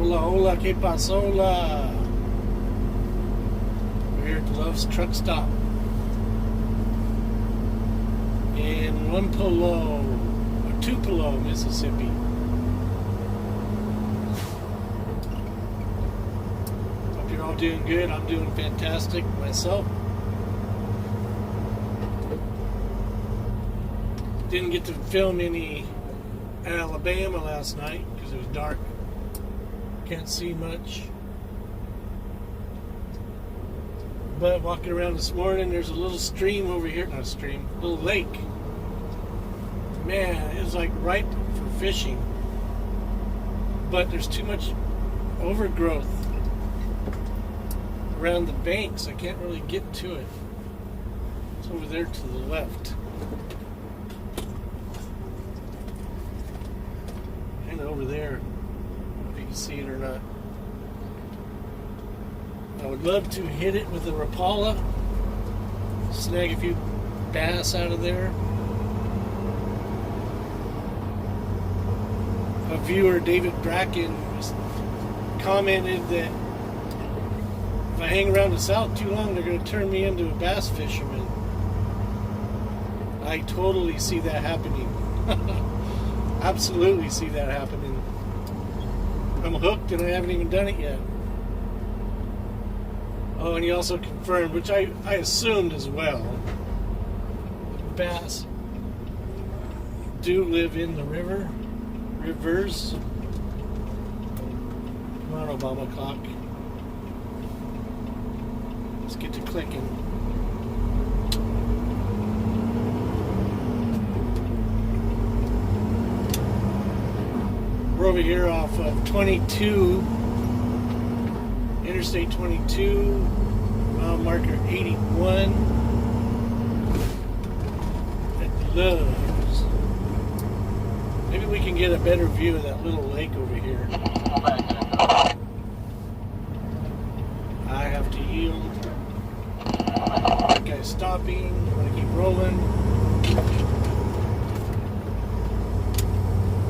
Hola, hola, ¿qué pasola? We're here at Love's Truck Stop in Tupelo, Mississippi. Hope you're all doing good. I'm doing fantastic myself. Didn't get to film any Alabama last night because it was dark. Can't see much. But walking around this morning, there's a little stream over here. Not a stream, a little lake. Man, it's like ripe for fishing. But there's too much overgrowth around the banks. I can't really get to it. It's over there to the left. And over there. I don't know if you can see it or not. I would love to hit it with a Rapala, snag a few bass out of there. A viewer, David Bracken, commented that if I hang around the South too long, they're going to turn me into a bass fisherman. I totally see that happening. Absolutely see that happening. I'm hooked and I haven't even done it yet. Oh, and he also confirmed, which I assumed as well, bass do live in the rivers. Come on, Obama clock. Let's get to clicking. We're over here off of 22. Interstate 22, mile marker 81 at Love's. Maybe we can get a better view of that little lake over here. I have to yield. That guy's stopping. I'm going to keep rolling.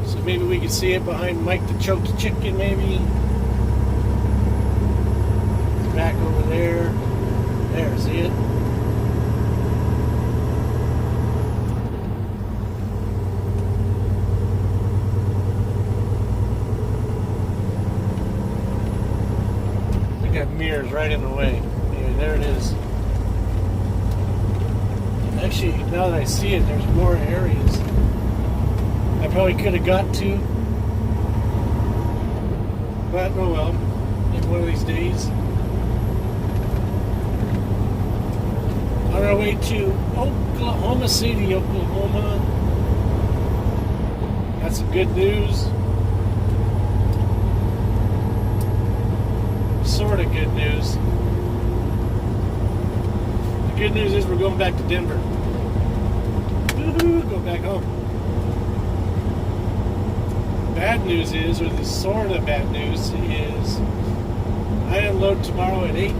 So maybe we can see it behind Mike the Choked Chicken, maybe. Back over there. There, see it? We got mirrors right in the way. Anyway, there it is. Actually, now that I see it, there's more areas I probably could have got to. But, oh well. Maybe one of these days. On our way to Oklahoma City, Oklahoma. Got some good news. Sort of good news. The good news is we're going back to Denver. Woo-hoo, go back home. Bad news is, or the sort of bad news is, I unload tomorrow at 8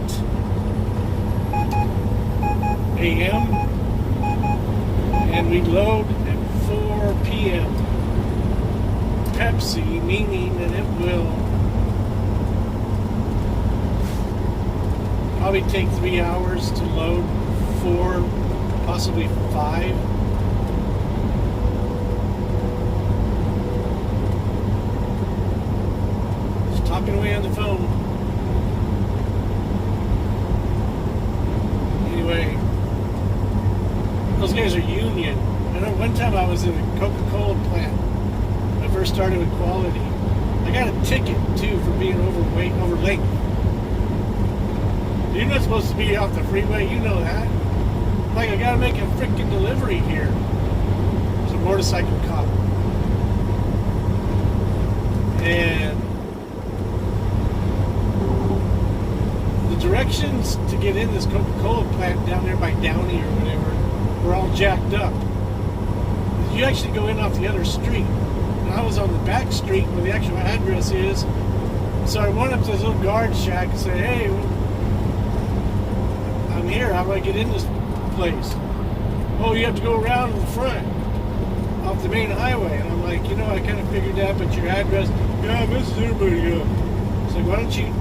a.m. and we load at 4 p.m. Pepsi, meaning that it will probably take 3 hours to load, 4, possibly 5. Just talking away on the phone. Anyway. Those guys are union. I know one time I was in a Coca-Cola plant. When I first started with quality. I got a ticket, too, for being overweight, over length. You're not supposed to be off the freeway, you know that. Like, I gotta make a freaking delivery here. There's a motorcycle cop. And the directions to get in this Coca-Cola plant down there by Downey or whatever, we're all jacked up. You actually go in off the other street. And I was on the back street where the actual address is. So I went up to this little guard shack and said, hey, I'm here. How do I get in this place? Oh, you have to go around in the front off the main highway. And I'm like, I kind of figured that, but your address, yeah, this is everybody go. It's like, why don't you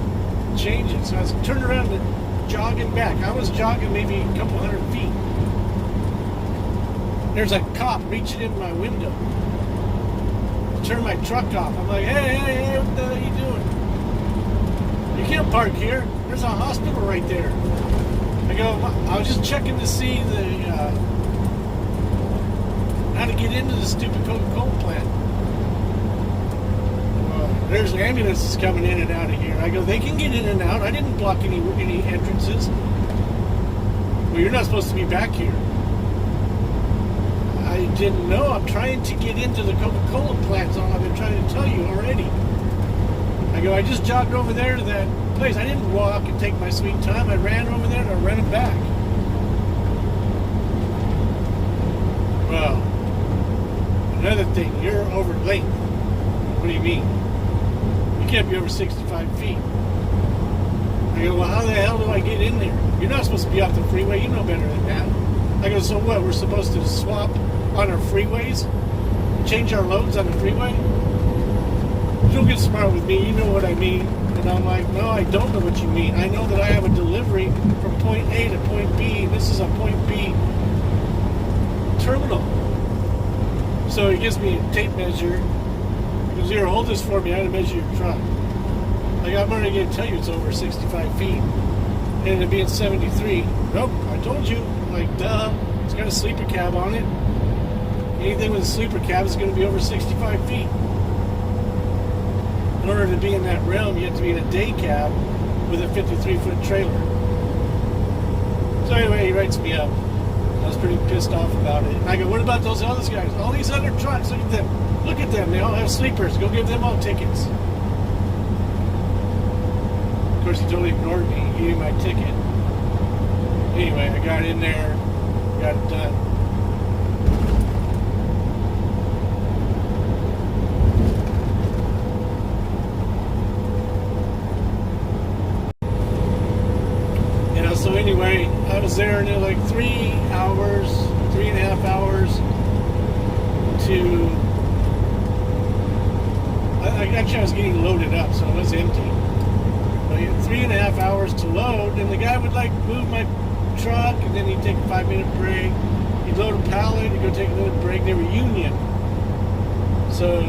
change it? So I was turning around and jogging back. I was jogging maybe a couple hundred feet. There's a cop reaching in my window. Turn my truck off. I'm like, hey, what the hell are you doing? You can't park here. There's a hospital right there. I go, I was just checking to see how to get into the stupid Coca-Cola plant. There's ambulances coming in and out of here. I go, they can get in and out. I didn't block any entrances. Well, you're not supposed to be back here. I didn't know. I'm trying to get into the Coca-Cola plant zone. I've been trying to tell you already. I go, I just jogged over there to that place. I didn't walk and take my sweet time. I ran over there and I ran it back. Well, another thing, you're over length. What do you mean? You can't be over 65 feet. I go, well, how the hell do I get in there? You're not supposed to be off the freeway. You know better than that. I go, so what? We're supposed to swap on our freeways? Change our loads on the freeway? Don't get smart with me. You know what I mean. And I'm like, no, I don't know what you mean. I know that I have a delivery from point A to point B. And this is a point B terminal. So he gives me a tape measure. He goes, here, hold this for me. I got to measure your truck. Like, I'm already going to tell you it's over 65 feet. And it being 73. Nope, I told you. I'm like, duh. It's got a sleeper cab on it. Anything with a sleeper cab is going to be over 65 feet. In order to be in that realm, you have to be in a day cab with a 53-foot trailer. So anyway, he writes me up. I was pretty pissed off about it. And I go, what about those other guys? All these other trucks, look at them. Look at them. They all have sleepers. Go give them all tickets. Of course, he totally ignored me. He gave me my ticket. Anyway, I got in there, got it done. So anyway, I was there and it was like 3 hours, 3.5 hours to... Actually, I was getting loaded up, so it was empty. But 3.5 hours to load, and the guy would like move my truck, and then he'd take a 5-minute break. He'd load a pallet, he'd go take another break. They were union. So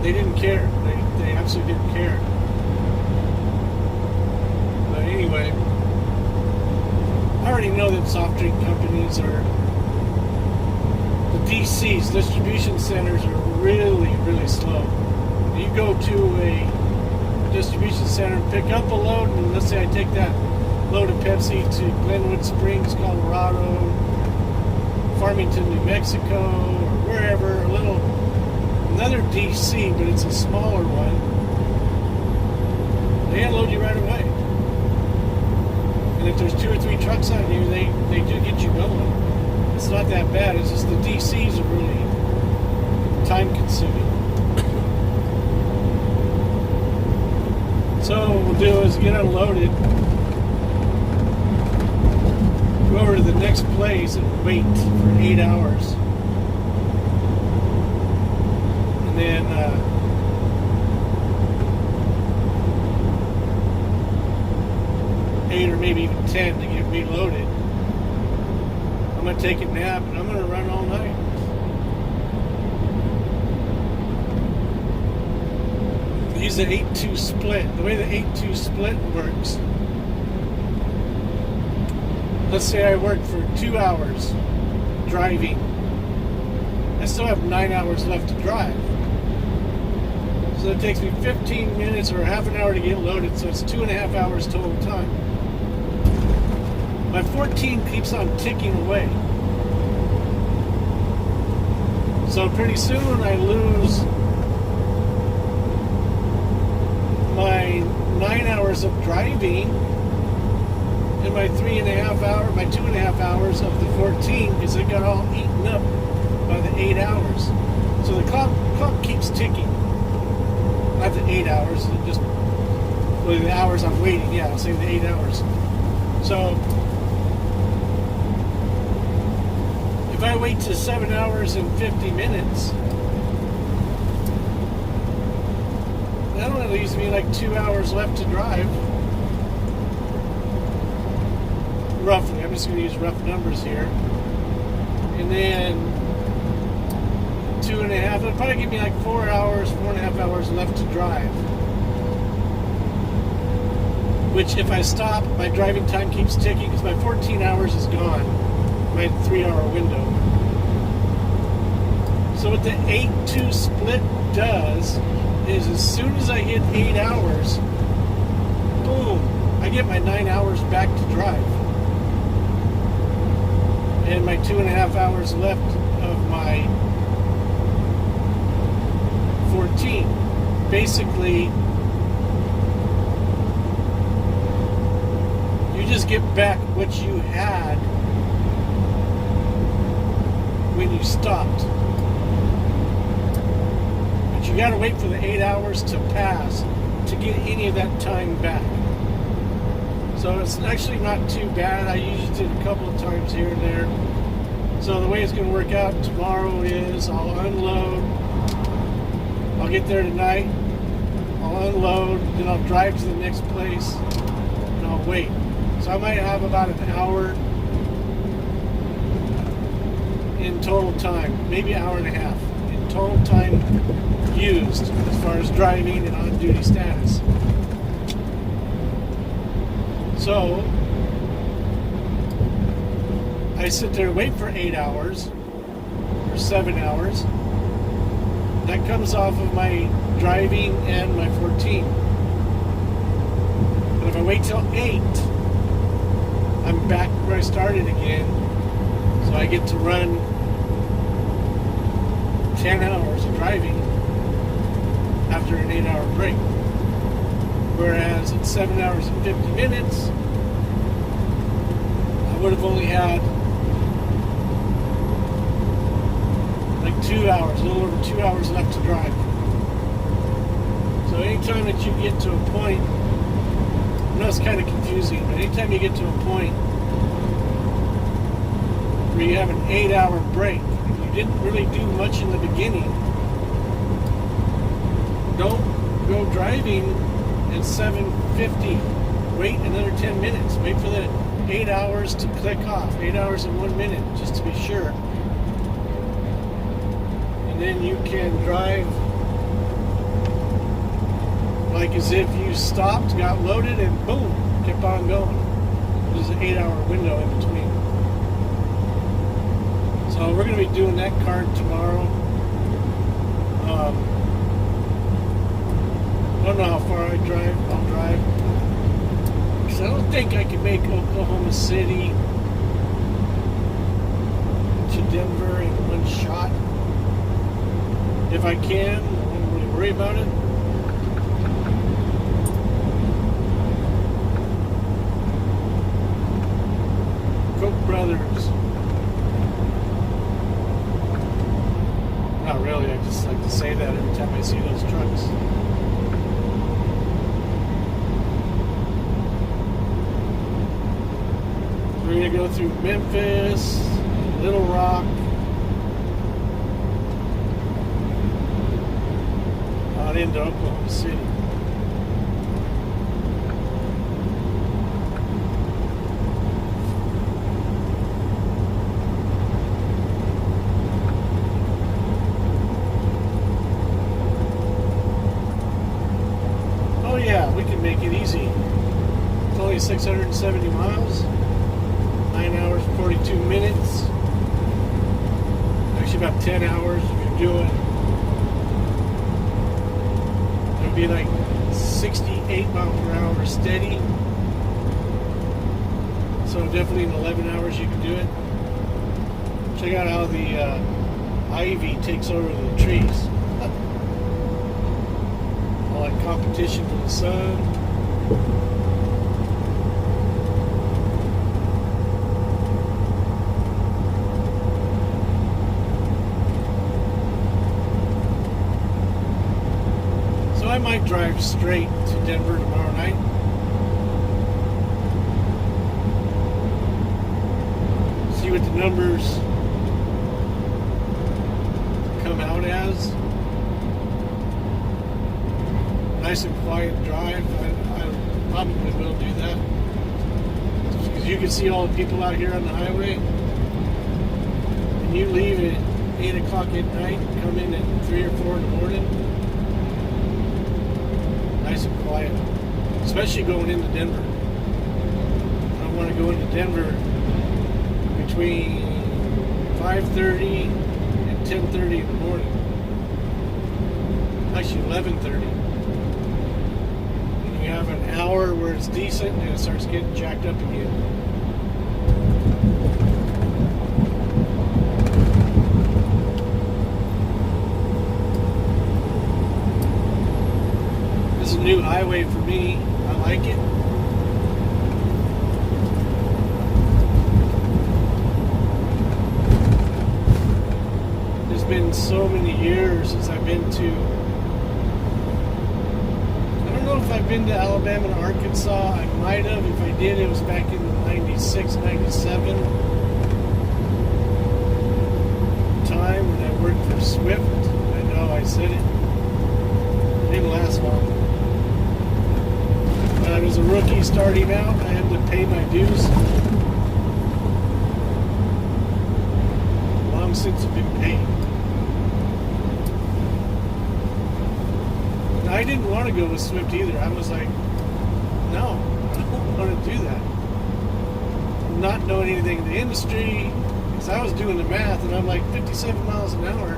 they didn't care. They absolutely didn't care. But anyway... I already know that soft drink companies are, the DCs, distribution centers, are really, really slow. You go to a distribution center and pick up a load, and let's say I take that load of Pepsi to Glenwood Springs, Colorado, Farmington, New Mexico, or wherever, another DC, but it's a smaller one. They unload you right away. And if there's 2 or 3 trucks out here, they do get you going. It's not that bad. It's just the DCs are really time-consuming. So what we'll do is get unloaded, go over to the next place and wait for 8 hours. And then... 8 or maybe even 10 to get reloaded. I'm going to take a nap and I'm going to run all night. Use the 8-2 split. The way the 8-2 split works, let's say I work for 2 hours driving. I still have 9 hours left to drive. So it takes me 15 minutes or half an hour to get loaded, so it's 2.5 hours total time. My 14 keeps on ticking away. So pretty soon I lose my 9 hours of driving and my 2.5 hours of the 14 because it got all eaten up by the 8 hours. So the clock keeps ticking. Not the 8 hours, just the hours I'm waiting. Yeah, I'll say the 8 hours. So if I wait to 7 hours and 50 minutes, that only leaves me like 2 hours left to drive. Roughly, I'm just going to use rough numbers here. And then 2.5, it'll probably give me like 4 hours, 4.5 hours left to drive. Which, if I stop, my driving time keeps ticking because my 14 hours is gone. My 3-hour window. So what the 8-2 split does is as soon as I hit 8 hours, boom, I get my 9 hours back to drive. And my 2.5 hours left of my 14. Basically, you just get back what you had when you stopped. But you gotta wait for the 8 hours to pass to get any of that time back. So it's actually not too bad. I used it a couple of times here and there. So the way it's going to work out tomorrow is I'll unload. I'll get there tonight. I'll unload. Then I'll drive to the next place. And I'll wait. So I might have about an hour in total time. Maybe an hour and a half in total time used as far as driving and on-duty status. So, I sit there and wait for 8 hours, or 7 hours. That comes off of my driving and my 14. But if I wait till 8, I'm back where I started again. So I get to run 10 hours of driving after an 8-hour break. Whereas at 7 hours and 50 minutes, I would have only had like 2 hours, a little over 2 hours left to drive. So anytime that you get to a point, I know it's kind of confusing, but anytime you get to a point where you have an 8-hour break, and you didn't really do much in the beginning, don't go driving at 7:50. Wait another 10 minutes. Wait for the 8 hours to click off. 8 hours and 1 minute, just to be sure. And then you can drive like as if you stopped, got loaded, and boom, kept on going. There's an 8-hour window in between. So we're going to be doing that card tomorrow. I don't know how far I drive. I'll drive. Because I don't think I can make Oklahoma City to Denver in one shot. If I can, I won't really worry about it. Koch brothers. Not really, I just like to say that every time I see those trucks. We're going to go through Memphis, Little Rock, on into Oklahoma City. Oh yeah, we can make it easy. It's only 670 miles. 9 hours, 42 minutes. Actually about 10 hours if you're doing. It'll be like 68 miles per hour steady. So definitely in 11 hours you can do it. Check out how the ivy takes over the trees. All that competition from the sun. I might drive straight to Denver tomorrow night. See what the numbers come out as. nice and quiet drive. I probably will do that. Because you can see all the people out here on the highway. And you leave at 8 o'clock at night, come in at 3 or 4 in the morning. Nice and quiet. Especially going into Denver. I want to go into Denver between 5:30 and 10:30 in the morning. Actually 11:30. And you have an hour where it's decent and it starts getting jacked up again. This is a new highway for me. I like it. There's been so many years since I've been to, I don't know if I've been to Alabama and Arkansas. I might have. If I did, it was back in the 96, 97 time when I worked for Swift. I know I said it. It didn't last long. When I was a rookie starting out, I had to pay my dues. Long since been paid. And I didn't want to go with Swift either. I was like, no, I don't want to do that. Not knowing anything in the industry, because I was doing the math, and I'm like, 57 miles an hour.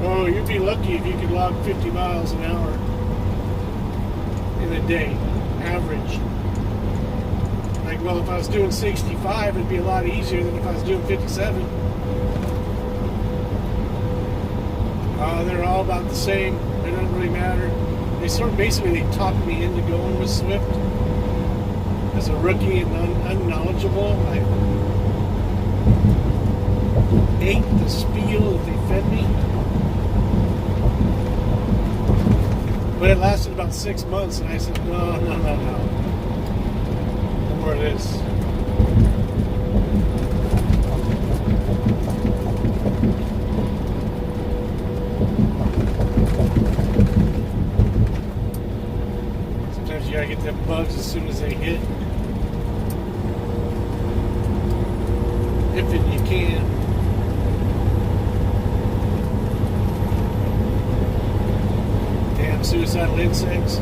Oh, you'd be lucky if you could log 50 miles an hour in a day, average. Like, well, if I was doing 65, it'd be a lot easier than if I was doing 57. They're all about the same. It doesn't really matter. They sort of basically talked me into going with Swift as a rookie and unknowledgeable. I ate the spiel that they fed me. But it lasted about 6 months, and I said, no. No more of this. Sometimes you gotta get them bugs as soon as they hit. If you can. Suicidal insects.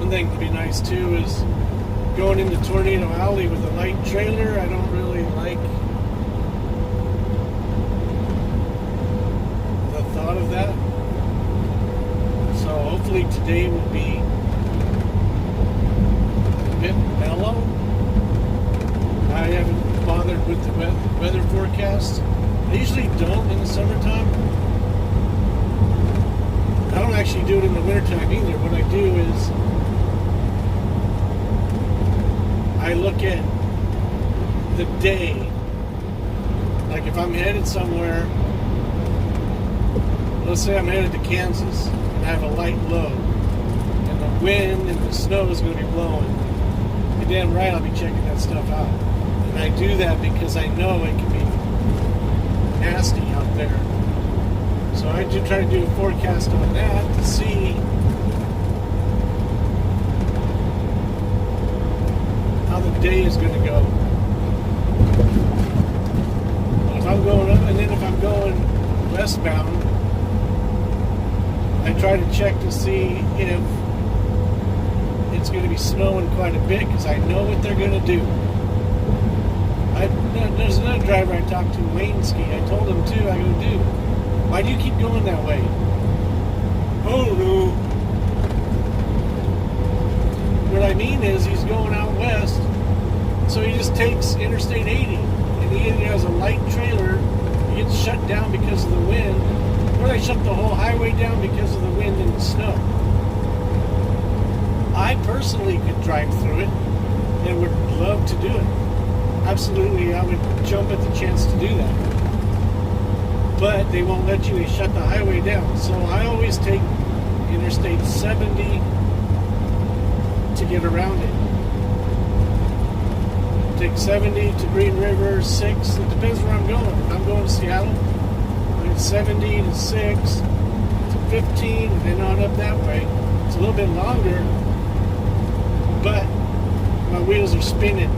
Thing to be nice too is going into Tornado Alley with a light trailer. I don't really like the thought of that. So hopefully today will be a bit mellow. I haven't bothered with the weather forecast. I usually don't in the summertime. I don't actually do it in the wintertime either. What I do is I look at the day. Like if I'm headed somewhere, let's say I'm headed to Kansas and I have a light low and the wind and the snow is going to be blowing, you're damn right I'll be checking that stuff out. And I do that because I know it can be nasty out there. So I do try to do a forecast on that to see how the day is going to go. If I'm going up, and then if I'm going westbound, I try to check to see if it's going to be snowing quite a bit because I know what they're going to do. There's another driver I talked to, Wayne Ski. I told him too. I go, dude, why do you keep going that way? Oh no. What I mean is he's going out west, so he just takes Interstate 80, and he either has a light trailer, he gets shut down because of the wind, or they shut the whole highway down because of the wind and the snow. I personally could drive through it and would love to do it. Absolutely, I would jump at the chance to do that. But they won't let you, they shut the highway down. So I always take Interstate 70 to get around it. Take 70 to Green River, 6, it depends where I'm going. If I'm going to Seattle, I get 70 to 6 to 15 and then on up that way. It's a little bit longer, but my wheels are spinning.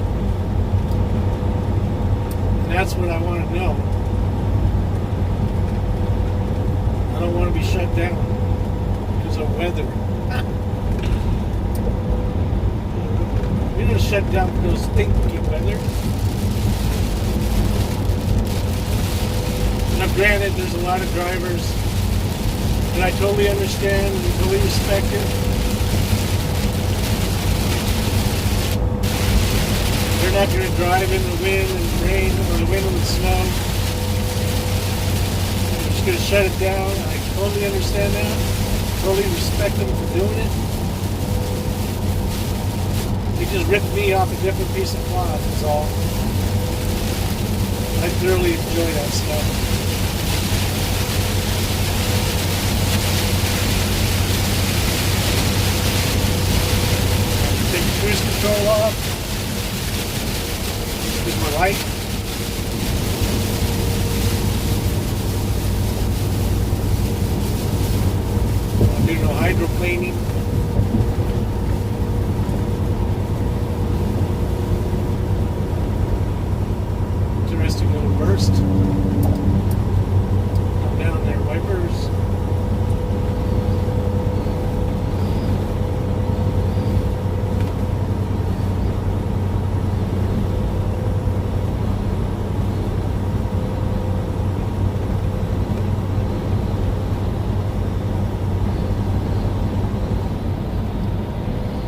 And that's what I want to know. I don't want to be shut down because of weather. We're going to shut down for those stinky weather. Now granted, there's a lot of drivers and I totally understand and totally respect it. They're not going to drive in the wind and the rain or the wind and the snow. They're just going to shut it down. I totally understand that. Totally respect them for doing it. They just ripped me off a different piece of cloth, is all. I thoroughly enjoy that stuff. Take the cruise control off. Here's my light. I'll do no hydroplaning. Interesting little burst. Come down there, wipers.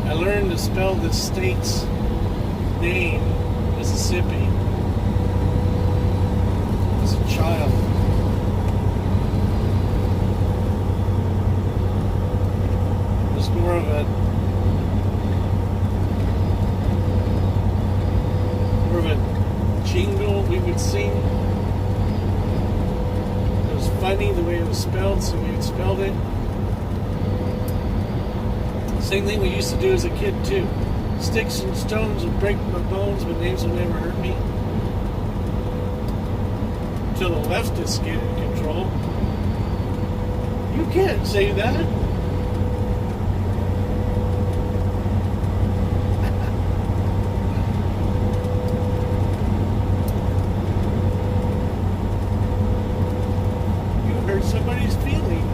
I learned to spell the state's name, Mississippi, as a child. It was more of a jingle we would sing. It was funny the way it was spelled, so we had spelled it. Same thing we used to do as a kid too. Sticks and stones would break my bones, but names will never hurt me. Until the leftists get in control. You can't say that. You hurt somebody's feelings.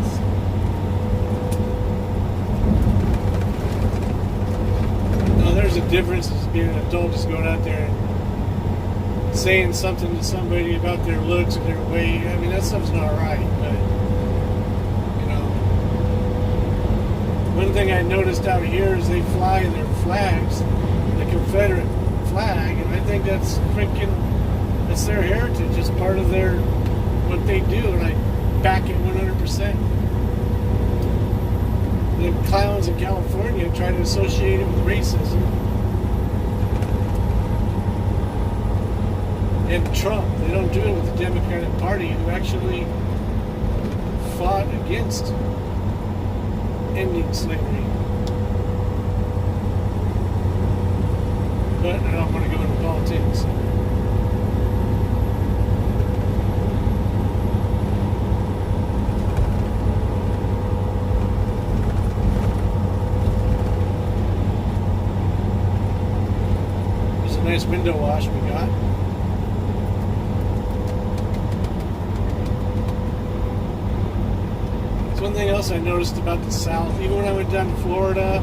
There's a difference as being an adult, just going out there and saying something to somebody about their looks and their weight. I mean, that stuff's not right, but, you know. One thing I noticed out here is they fly their flags, the Confederate flag, and I think that's that's their heritage. It's part of what they do, and I back it 100%. The clowns in California try to associate it with racism. And Trump, they don't do it with the Democratic Party, who actually fought against ending slavery. But I don't want to go into politics. Nice window wash we got. So one thing else I noticed about the South, even when I went down to Florida,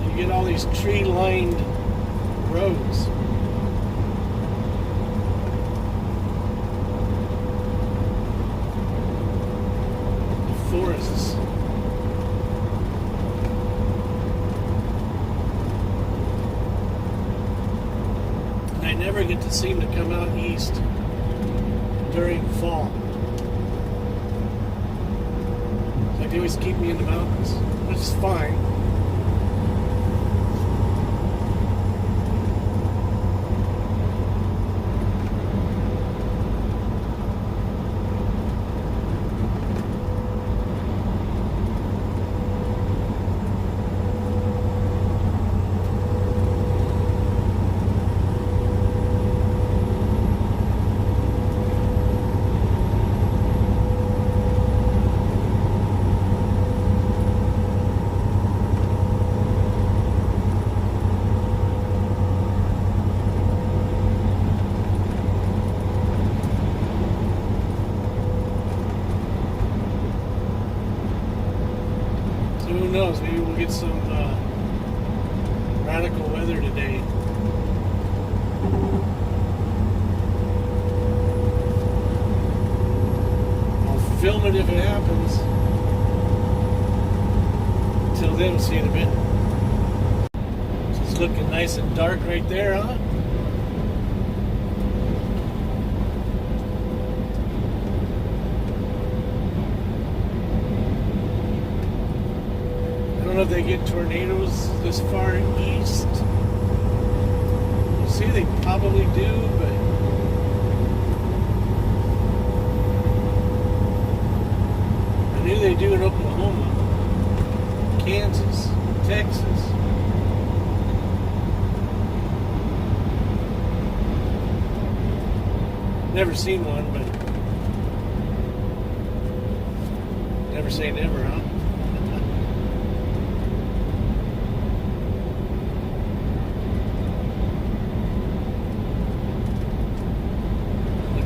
you get all these tree-lined roads. Forests. And I never get to see them to come out east during fall. Like they always keep me in the mountains, which is fine. Who knows? Maybe we'll get some radical weather today. I'll film it if it happens. Until then, we'll see you in a bit. So it's looking nice and dark right there, huh? I don't know if they get tornadoes this far east. See, they probably do, but I knew they do in Oklahoma, Kansas, Texas. Never seen one, but never say never, huh?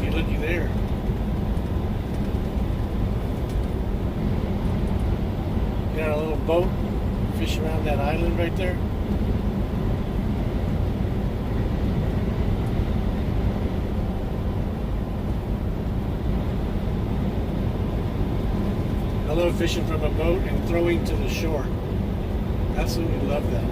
Looky there. Got a little boat, fish around that island right there. I love fishing from a boat and throwing to the shore. Absolutely love that.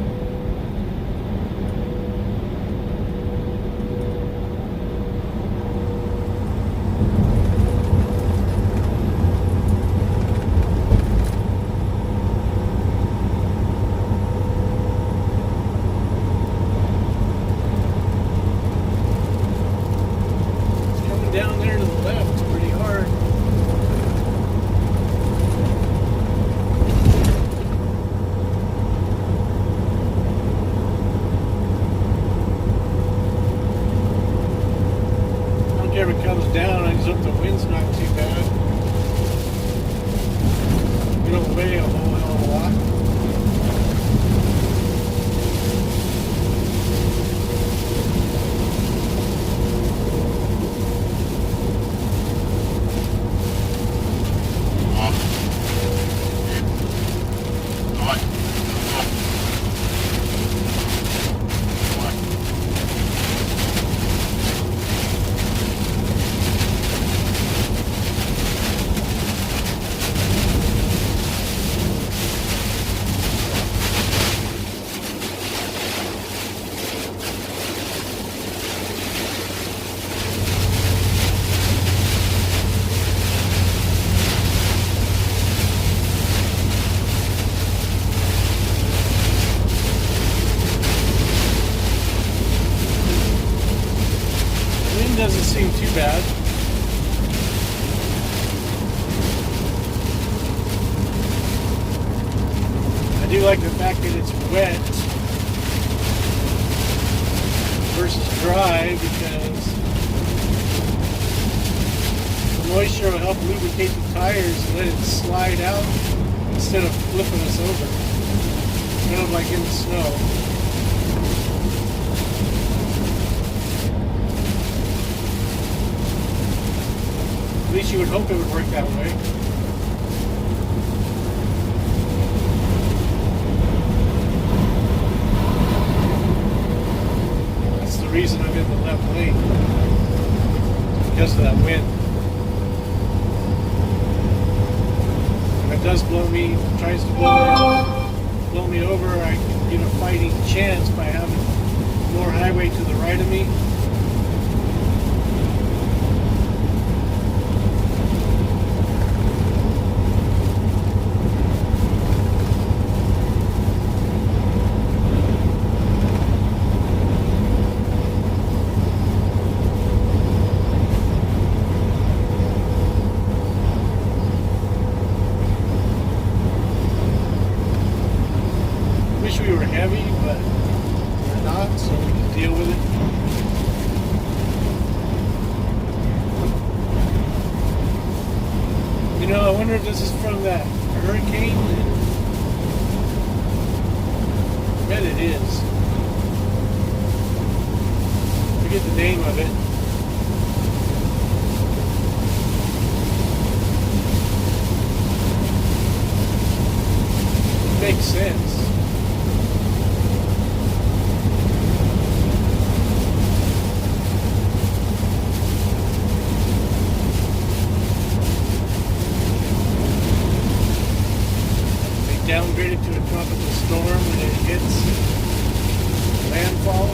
Down there to the left pretty hard. I don't care if it comes down, I just hope the wind's not too bad. We don't weigh a whole hell of a lot. Doesn't seem too bad. I do like the fact that it's wet versus dry because the moisture will help lubricate the tires and let it slide out instead of flipping us over. Kind of like in the snow. least you would hope it would work that way. That's the reason I'm in the left lane. Because of that wind. If it does tries to blow me over, I can get a fighting chance by having more highway to the right of me. We were heavy, but we're not, so we can deal with it. You know, I wonder if this is from that hurricane. I bet it is. I forget the name of it. It makes sense. Downgraded to a tropical storm when it hits landfall.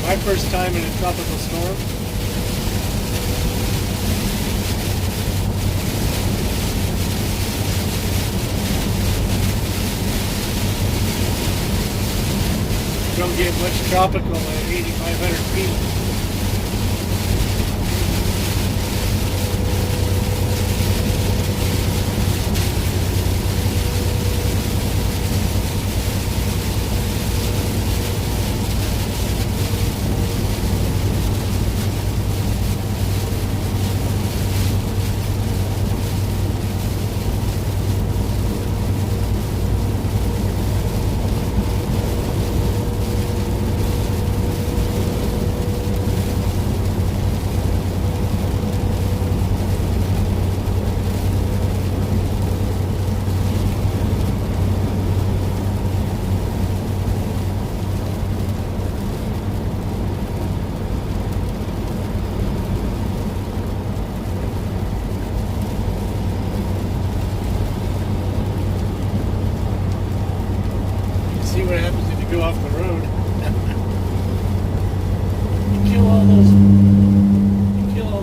My first time in a tropical storm. Don't get much tropical at 8,500 feet. See what happens if you go off the road. You kill all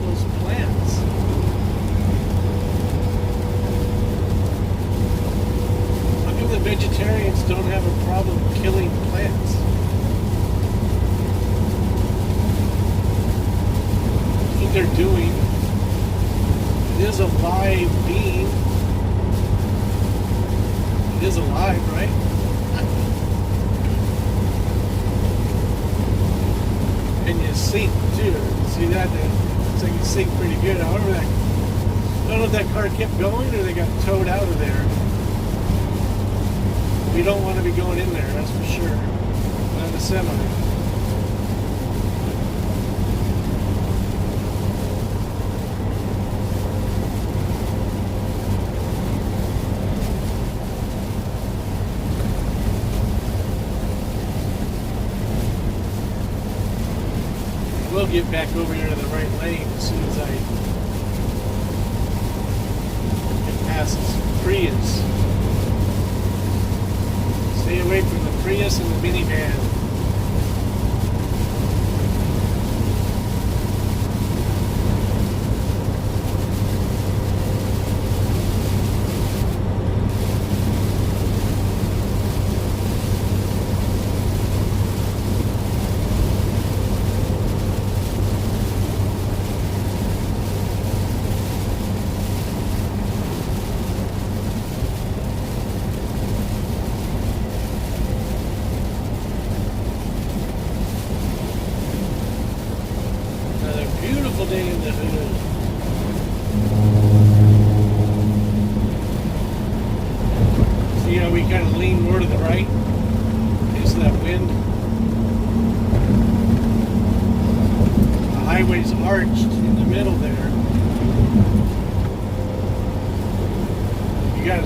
those plants. How come the vegetarians don't have a problem killing plants? That's what they're doing. It is a live being. It is alive, right? And you sink too. See that? So you sink pretty good. However, I don't know if that car kept going or they got towed out of there. We don't want to be going in there, that's for sure. Not in a semi. We'll get back over here to the right lane as soon as I get past this Prius. Stay away from the Prius and the minivan.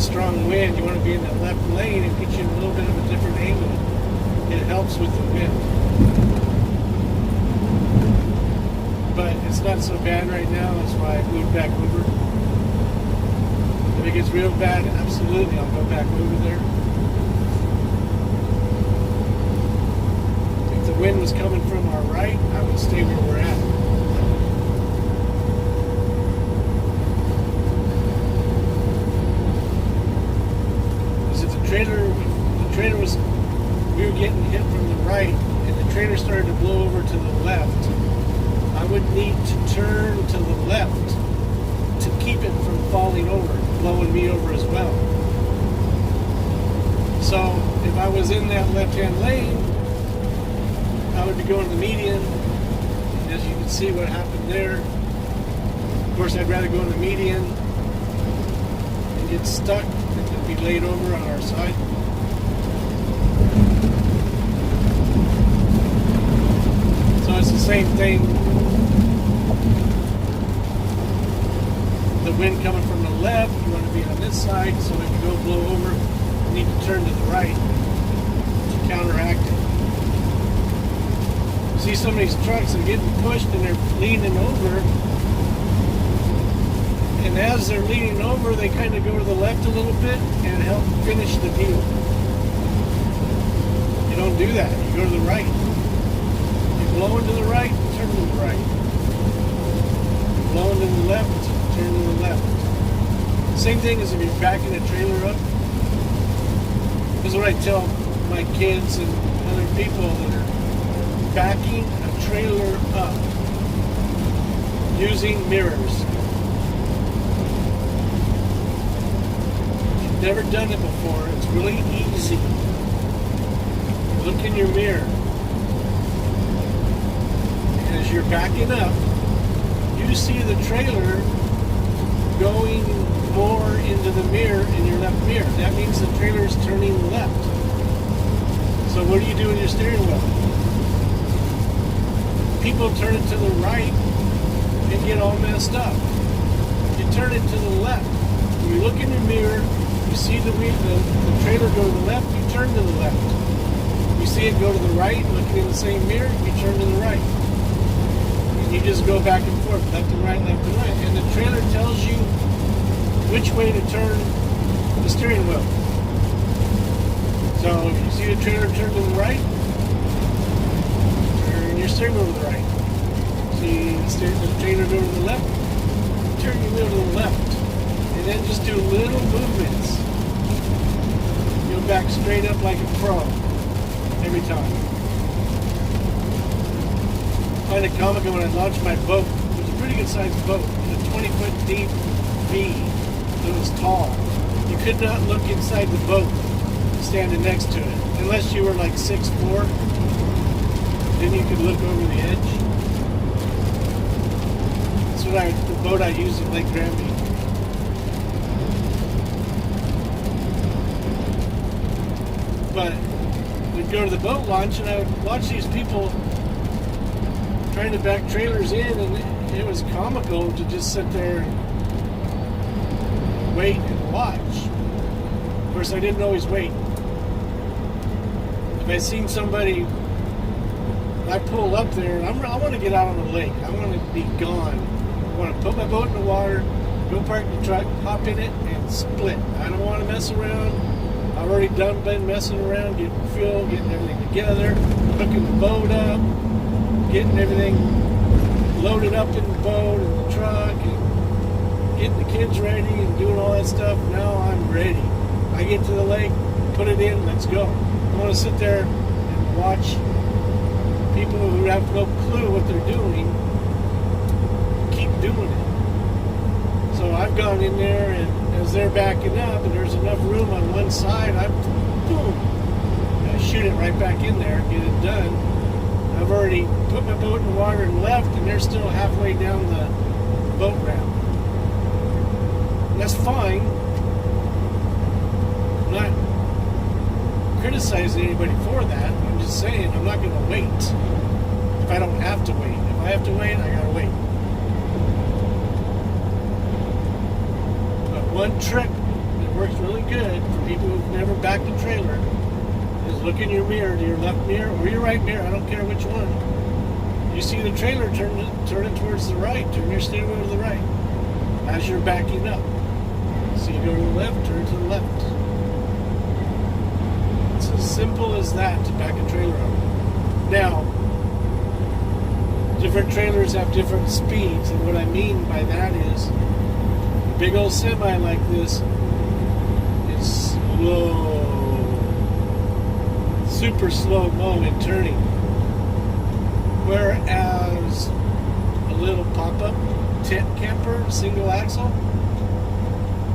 strong wind, you want to be in that left lane and get you in a little bit of a different angle. It helps with the wind. But it's not so bad right now. That's why I moved back over. If it gets real bad, absolutely, I'll go back over there. If the wind was coming from our right, I would stay where we're at. The trailer was, we were getting hit from the right, and the trailer started to blow over to the left. I would need to turn to the left to keep it from falling over, blowing me over as well. So if I was in that left-hand lane, I would be going to the median, and as you can see what happened there. Of course, I'd rather go in the median and get stuck than be laid over on our side. So it's the same thing. The wind coming from the left, you want to be on this side, so if you go blow over, you need to turn to the right to counteract it. See some of these trucks are getting pushed and they're leaning over, and as they're leaning over, they kind of go to the left a little bit and help finish the deal. You don't do that. You go to the right. You're blowing to the right, turn to the right. You're blowing to the left, turn to the left. Same thing as if you're backing a trailer up. This is what I tell my kids and other people that are backing a trailer up using mirrors. If you've never done it before, it's really easy. Look in your mirror. And as you're backing up, you see the trailer going more into the mirror in your left mirror. That means the trailer is turning left. So what do you do with your steering wheel? People turn it to the right and get all messed up. You turn it to the left. When you look in your mirror, you see the trailer go to the left, you turn to the left. You see it go to the right, looking in the same mirror, you turn to the right. And you just go back and forth, left and right, left and right. And the trailer tells you which way to turn the steering wheel. So if you see the trailer turn to the right, turn your steering wheel to the right. See the trailer go to the left, turn your wheel to the left. And then just do little movements. You'll back straight up like a pro every time. I find it comical when I launched my boat. It was a pretty good sized boat. It was a 20-foot deep V. It was tall. You could not look inside the boat standing next to it. Unless you were like 6'4". Then you could look over the edge. That's what the boat I used at Lake Granby. But we'd go to the boat launch and I would watch these people trying to back trailers in, and it was comical to just sit there and wait and watch. Of course, I didn't always wait. If I seen somebody, I pull up there and I want to get out on the lake. I want to be gone. I want to put my boat in the water, go park the truck, hop in it, and split. I don't want to mess around. I've already been messing around, getting fuel, getting everything together, hooking the boat up, getting everything loaded up in the boat and the truck, and getting the kids ready and doing all that stuff. Now I'm ready. I get to the lake, put it in, let's go. I want to sit there and watch people who have no clue what they're doing keep doing it. So I've gone in there, and as they're backing up and there's enough room on one side, I shoot it right back in there, get it done. I've already put my boat in the water and left, and they're still halfway down the boat ramp. And that's fine. I'm not criticizing anybody for that. I'm just saying I'm not going to wait if I don't have to wait. If I have to wait, I got to wait. But one trick that works really good for people who've never backed a trailer is look in your mirror, to your left mirror or your right mirror, I don't care which one. You see the trailer turning towards the right, turn your steering wheel to the right as you're backing up. So you go to the left, turn to the left. It's as simple as that to back a trailer up. Now, different trailers have different speeds, and what I mean by that is a big old semi like this is slow, super slow-mo in turning, whereas a little pop-up tent camper single axle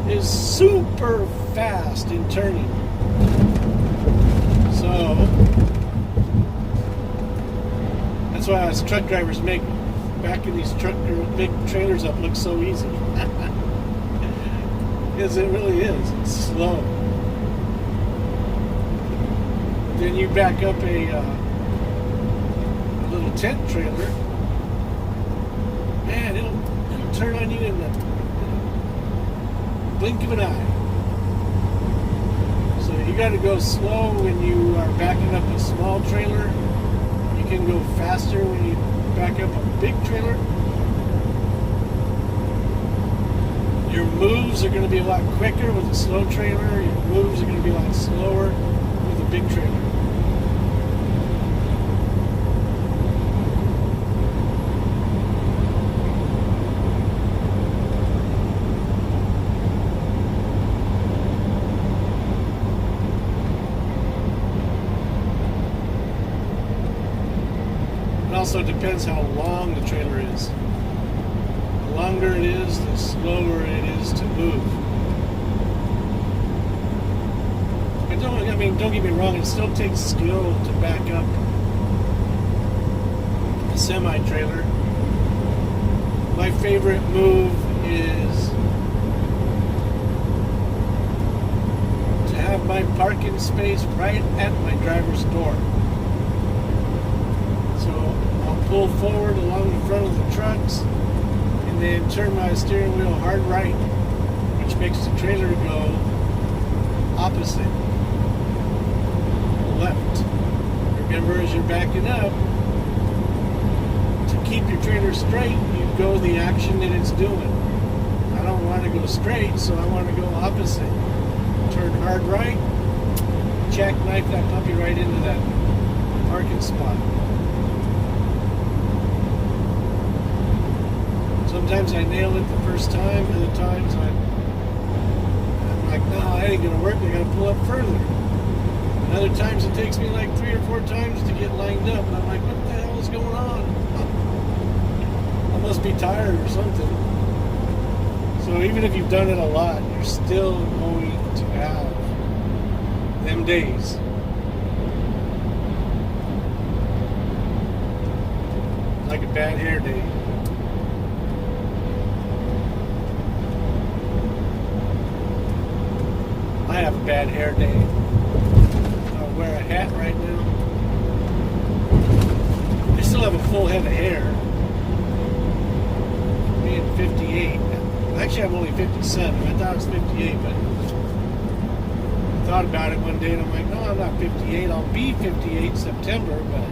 is super fast in turning. So that's why us truck drivers make backing these big trailers up look so easy. Because it really is. It's slow. Then you back up a little tent trailer, man, it'll turn on you in the blink of an eye. So you got to go slow when you are backing up a small trailer. You can go faster when you back up a big trailer. Your moves are going to be a lot quicker with a slow trailer. Your moves are going to be a lot slower with a big trailer. It also depends how long the trailer is. The longer it is, the slower it is to move. And don't get me wrong, it still takes skill to back up a semi-trailer. My favorite move is to have my parking space right at my driver's door. So I'll pull forward along the front of the trucks and then turn my steering wheel hard right, which makes the trailer go opposite, left. Remember, as you're backing up, to keep your trailer straight, you go the action that it's doing. I don't want to go straight, so I want to go opposite. Turn hard right, jackknife that puppy right into that parking spot. Sometimes I nail it the first time, other times I'm like, no, that ain't gonna work, I gotta pull up further. And other times it takes me like 3 or 4 times to get lined up, and I'm like, what the hell is going on? I must be tired or something. So even if you've done it a lot, you're still going to have them days. Like a bad hair day. I have a bad hair day. I'll wear a hat right now. I still have a full head of hair. Being 58. Actually, I'm only 57. I thought it was 58, but I thought about it one day and I'm like, no, I'm not 58. I'll be 58 September, but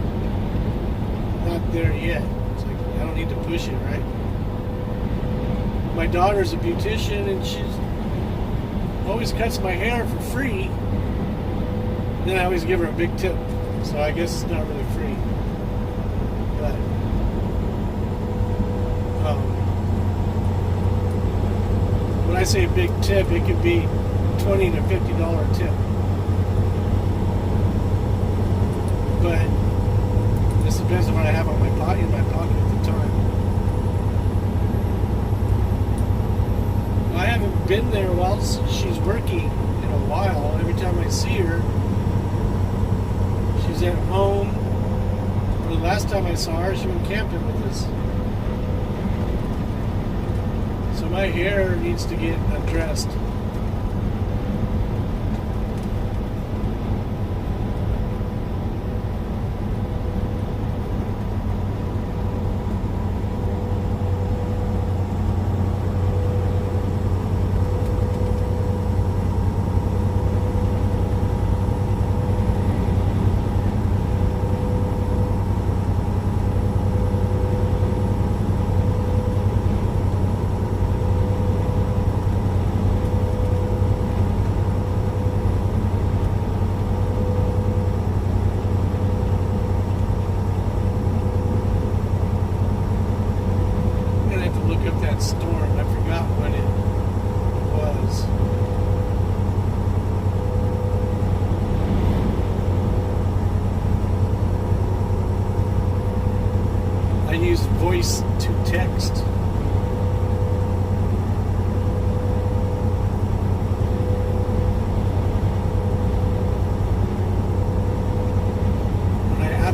not there yet. It's like, I don't need to push it, right? My daughter's a beautician and she's always cuts my hair for free. And then I always give her a big tip. So I guess it's not really free. But when I say a big tip, it could be $20 to $50 tip. But this depends on what I have on in my pocket at the time. I haven't been there while she's working in a while. Every time I see her, she's at home. The last time I saw her, she went camping with us. So my hair needs to get addressed.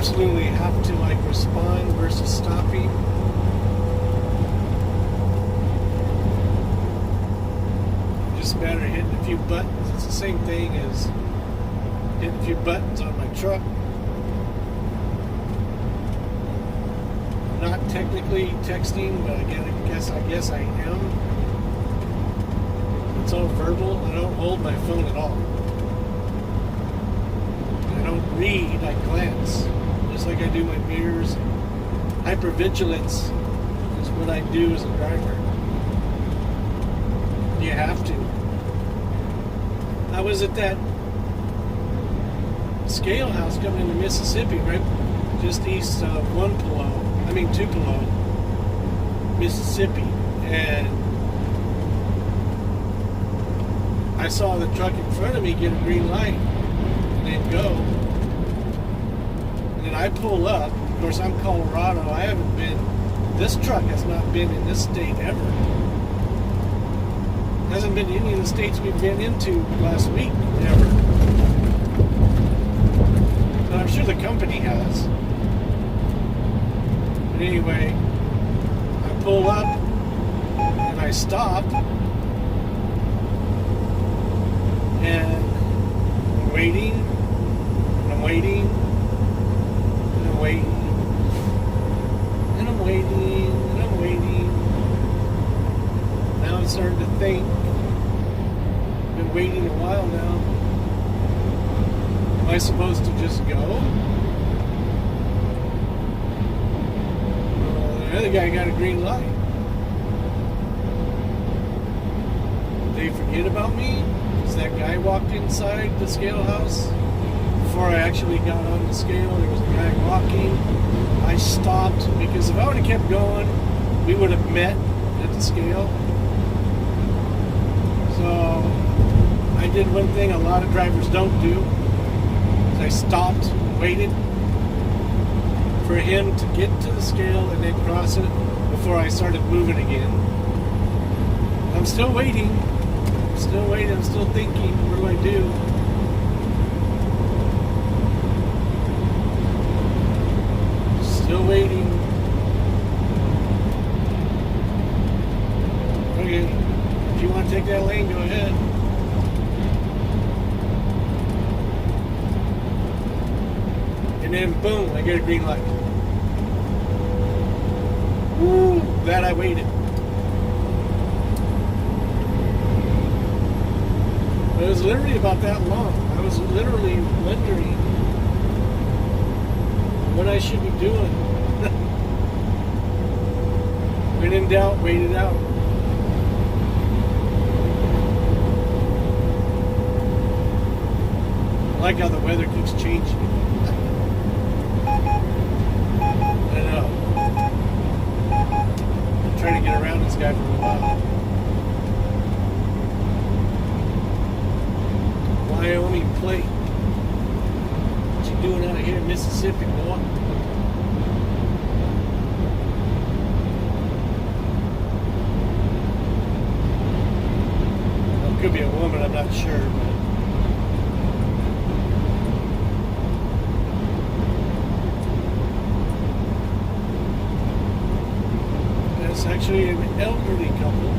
absolutely have to like respond versus stopping. Just a matter of hitting a few buttons. It's the same thing as hitting a few buttons on my truck. I'm not technically texting, but I guess I am. It's all verbal. I don't hold my phone at all. I don't read, I glance. Just like I do my mirrors. Hypervigilance is what I do as a driver. You have to. I was at that scale house coming into Mississippi, right just east of Tupelo, Mississippi, and I saw the truck in front of me get a green light and then go. And then I pull up. Of course, I'm Colorado. I haven't been, this truck has not been in this state ever. Hasn't been in any of the states we've been into last week, ever. But I'm sure the company has. But anyway, I pull up and I stop. And I'm waiting, and I'm waiting, and I'm waiting, and I'm waiting, and I'm waiting. Now I'm starting to think. I've been waiting a while now. Am I supposed to just go? Well, the other guy got a green light. Did they forget about me? That guy walked inside the scale house. Before I actually got on the scale, there was a guy walking. I stopped because if I would have kept going, we would have met at the scale. So I did one thing a lot of drivers don't do. I stopped and waited for him to get to the scale and then cross it before I started moving again. I'm still waiting. Still waiting, I'm still thinking, what do I do? Still waiting. Okay, if you want to take that lane, go ahead. And then boom, I get a green light. Woo, glad I waited. It was literally about that long. I was literally wondering what I should be doing. When in doubt, wait it out. I like how the weather keeps changing. I know. I'm trying to get around this guy for a while. Wyoming plate. What you doing out here in Mississippi, boy? Well, it could be a woman, I'm not sure. But it's actually an elderly couple.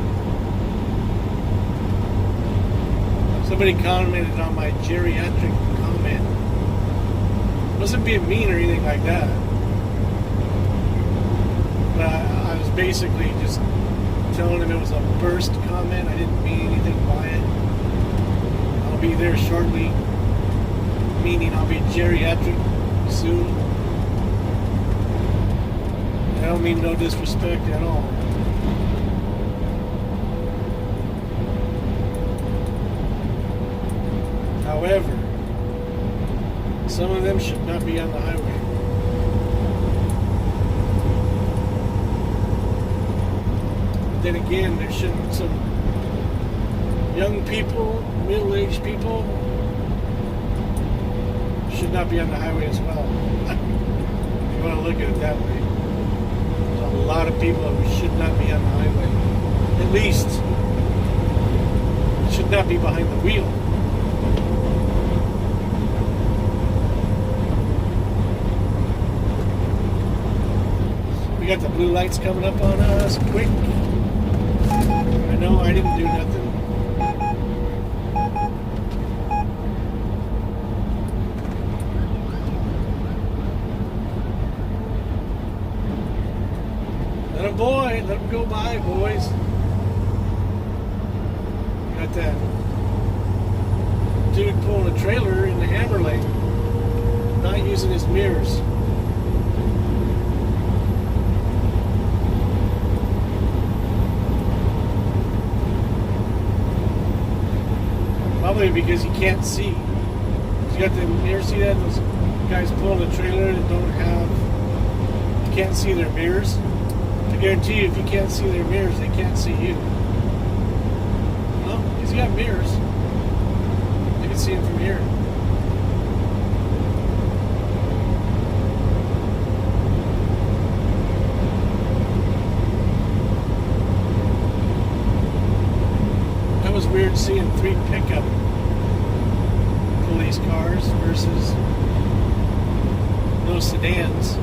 Somebody commented on my geriatric comment. Wasn't being mean or anything like that. But I was basically just telling him it was a burst comment. I didn't mean anything by it. I'll be there shortly. Meaning I'll be geriatric soon. I don't mean no disrespect at all. However, some of them should not be on the highway. But then again, there should be some young people, middle-aged people, should not be on the highway as well. If you want to look at it that way. There's a lot of people who should not be on the highway. At least, should not be behind the wheel. We got the blue lights coming up on us quick. I know I didn't do nothing. Let him boy, let him go by, boys. Got that dude pulling a trailer in the hammer lane, not using his mirrors. Probably because he can't see. You got the mirror, see that? Those guys pulling a trailer that don't have, you can't see their mirrors. I guarantee you, if you can't see their mirrors, they can't see you. Well, he's got mirrors. You can see him from here. That was weird seeing 3 pickup police cars versus no sedans.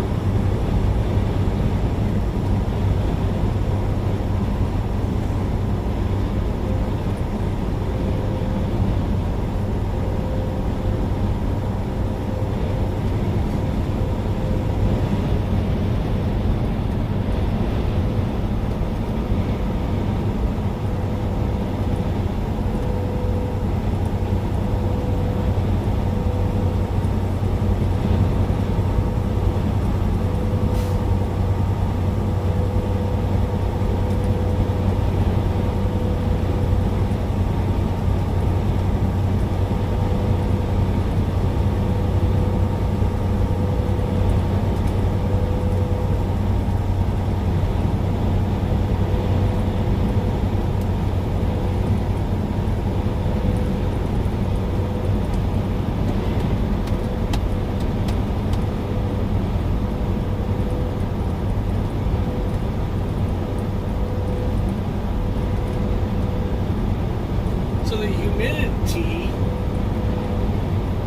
So the humidity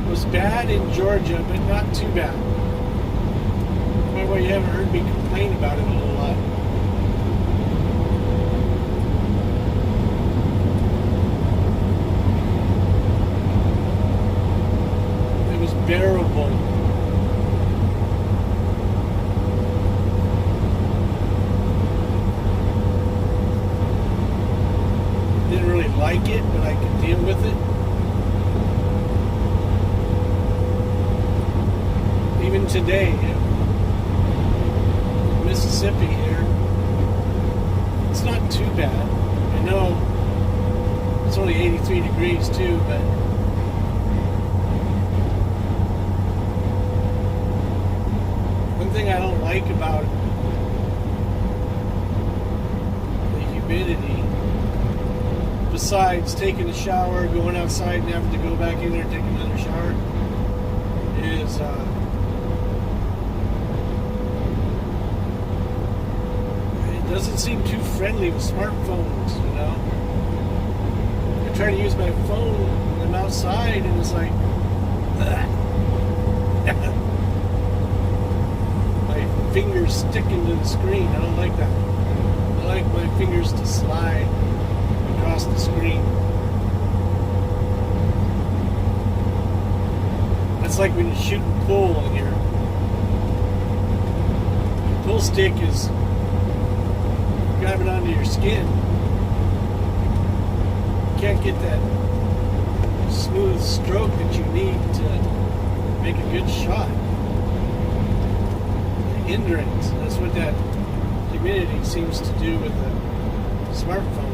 was bad in Georgia, but not too bad. Well, you haven't heard me complain about it a whole lot. It was bearable. Didn't really like it, but I could deal with it. Even today, in Mississippi here, it's not too bad. I know it's only 83 degrees too, but one thing I don't like about the humidity, besides taking a shower, going outside and having to go back in there and take another shower, is it doesn't seem too friendly with smartphones, you know. I try to use my phone when I'm outside and it's like my fingers sticking to the screen. I don't like that. I like my fingers to slide across the screen. That's like when you shoot and pull and your pull stick is grabbing onto your skin. You can't get that smooth stroke that you need to make a good shot. The hindrance, that's what that humidity seems to do with the smartphone.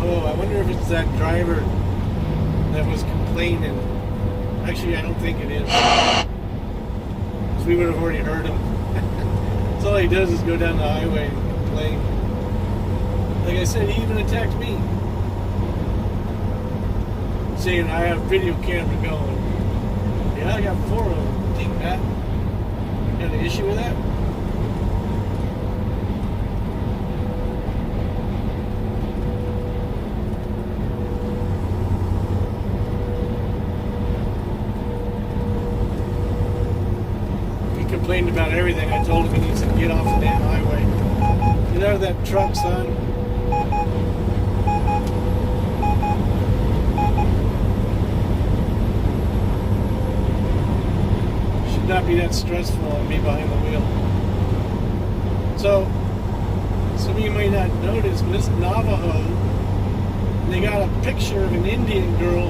I wonder if it's that driver that was complaining. Actually, I don't think it is. Because we would have already heard him. So all he does is go down the highway and complain. Like I said, he even attacked me. Saying I have video camera going. Yeah, I got 4 of them. think, Matt? Got an issue with that? He complained about everything. I told him he needs to get off the damn highway. Get out of that truck, son. Should not be that stressful on me behind the wheel. So, some of you might not notice, but this Navajo, they got a picture of an Indian girl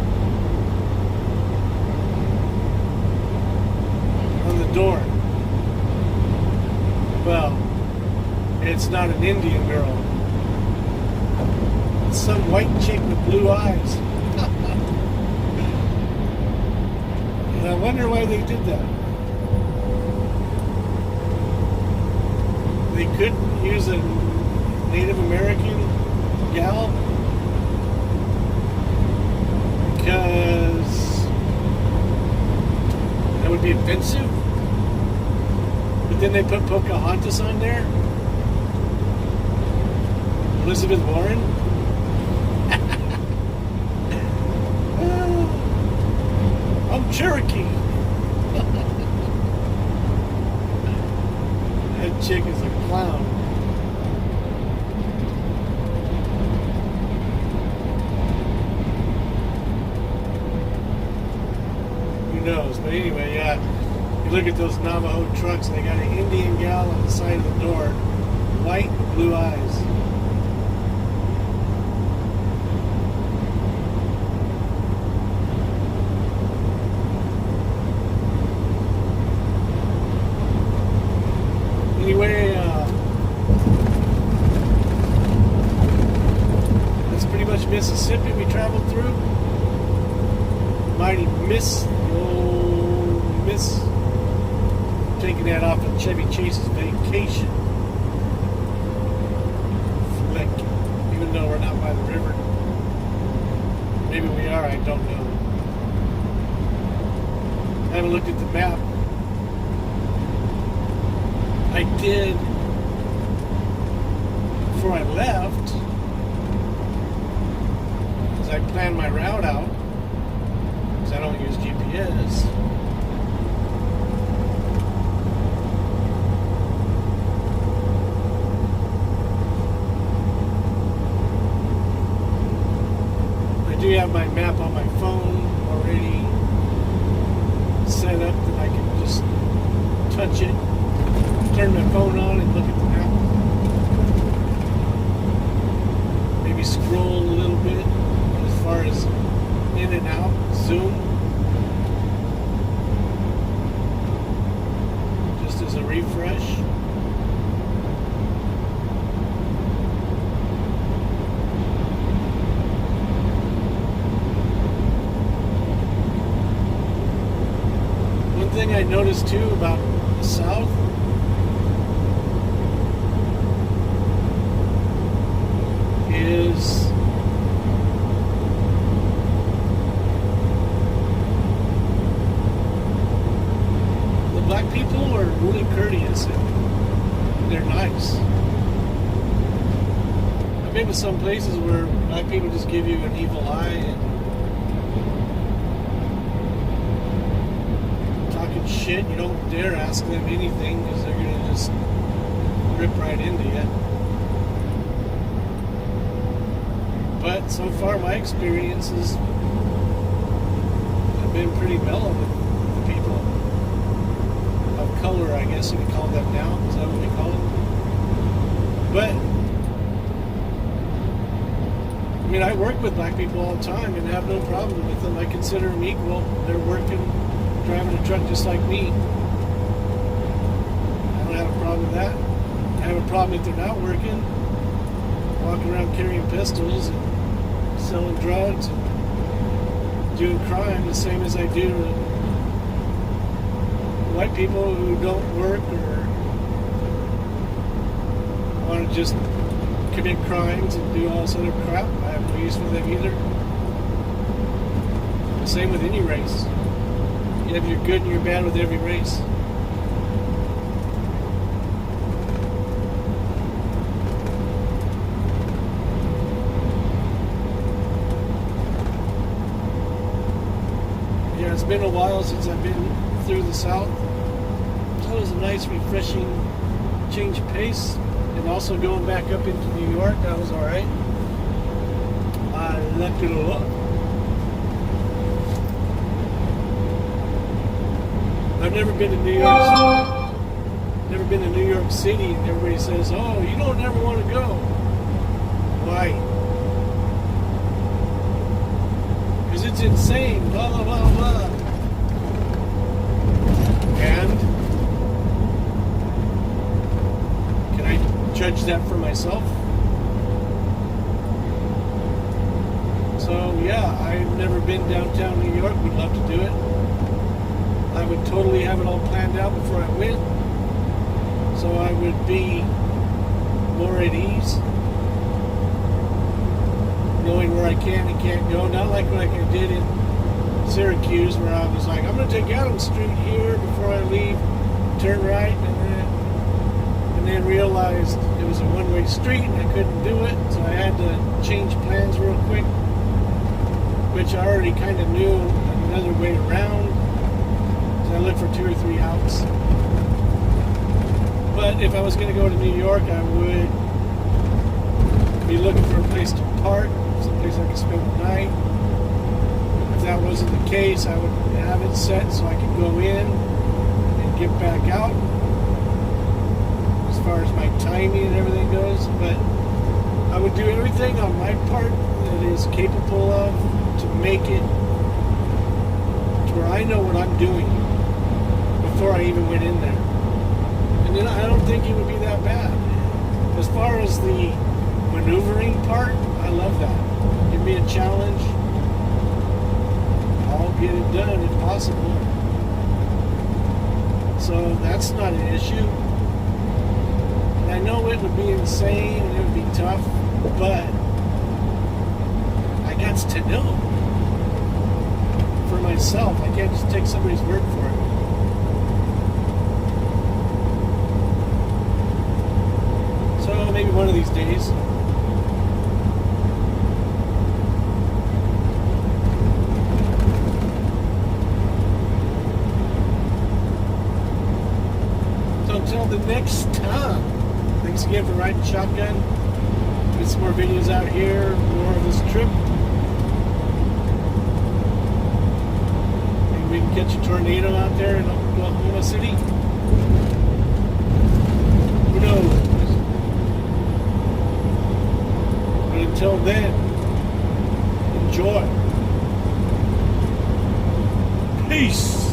on the door. Well, it's not an Indian girl. It's some white chick with blue eyes. And I wonder why they did that. They couldn't use a Native American gal because that would be offensive. But then they put Pocahontas on there. Elizabeth Warren. I'm Cherokee. That chick is a clown. Who knows? But anyway, yeah. You look at those Navajo trucks, they got an Indian gal on the side of the door. White, blue eyes. Anyway, that's pretty much Mississippi we traveled through. Mighty miss taking that off of Chevy Chase's vacation flick, even though we're not by the river. Maybe we are, I don't know. I haven't looked at the map. I did before I left, because I planned my route out, because I don't use GPS. I do have my map on my phone already set up that I can just touch it. Turn my phone on and look at the map. Maybe scroll a little bit as far as in and out, zoom. Just as a refresh. One thing I noticed too about the South is the black people are really courteous and they're nice. I've been to some places where black people just give you an evil eye and talking shit. You don't dare ask them anything because they're going to just rip right into you. But so far, my experiences have been pretty mellow with the people of color, I guess you could call them now. Is that what we call them? But, I mean, I work with black people all the time and have no problem with them. I consider them equal. They're working, driving a truck just like me. I don't have a problem with that. I have a problem if they're not working, walking around carrying pistols and selling drugs and doing crime the same as I do to white people who don't work or want to just commit crimes and do all this other crap. I have no use for them either. Same with any race. You have your good and your bad with every race. Yeah, it's been a while since I've been through the South. So it was a nice, refreshing change of pace. And also going back up into New York, that was alright. I left it a lot. I've never been to New York. Never been to New York City, and everybody says, "Oh, you don't ever want to go." Why? Because it's insane. Blah blah blah blah. And can I judge that for myself? So yeah, I've never been downtown New York. Would love to do it. I would totally have it all planned out before I went, so I would be more at ease, knowing where I can and can't go. Not like I did in Syracuse, where I was like, I'm going to take Adams Street here before I leave, turn right, and then realized it was a one-way street and I couldn't do it, so I had to change plans real quick, which I already kind of knew another way around. I looked for 2 or 3 outs. But if I was going to go to New York, I would be looking for a place to park, someplace I could spend the night. If that wasn't the case, I would have it set so I could go in and get back out, as far as my timing and everything goes. But I would do everything on my part that is capable of to make it to where I know what I'm doing before I even went in there. And then I don't think it would be that bad. As far as the maneuvering part, I love that. Give me a challenge. I'll get it done if possible. So that's not an issue. And I know it would be insane and it would be tough, but I got to know for myself. I can't just take somebody's word for it. So maybe one of these days. So until the next time, thanks again for riding shotgun. Get some more videos out here, more of this trip. Maybe we can catch a tornado out there in Oklahoma City. Who knows? Until then, enjoy. Peace.